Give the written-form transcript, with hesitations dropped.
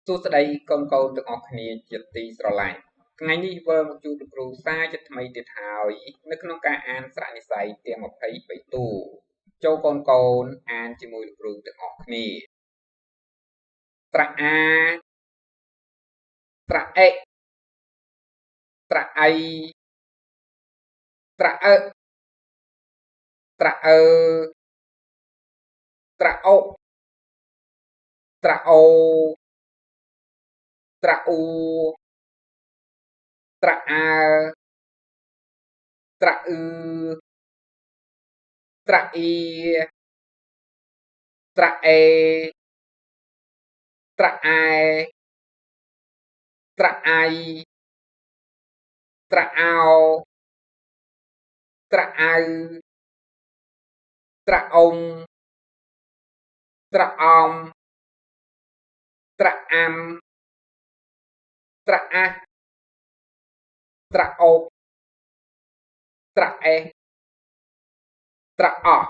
សួស្តីកូនៗទាំងអស់គ្នាជាទីស្រឡាញ់ថ្ងៃនេះវិលមកជួបលោកគ្រូសាជាថ្មីទៀតហើយនៅក្នុងការអានស្រៈនិស្ស័យទាំង23តួចូលកូនៗអានជាមួយលោកគ្រូទាំងអស់គ្នាស្រៈអាស្រៈអិស្រៈអៃស្រៈអឹស្រៈអឺស្រៈអុស្រៈអូស្រៈអ៊ូស្រៈអាស្រៈអ៊ឺស្រៈអ៊ីស្រៈអេស្រៈអែស្រៈអៃស្រៈអោស្រៈអៅស្រៈអ៊ុំស្រៈអំស្រៈអាំស្រៈអាស់ស្រៈអុកស្រៈអេសស្រៈអស់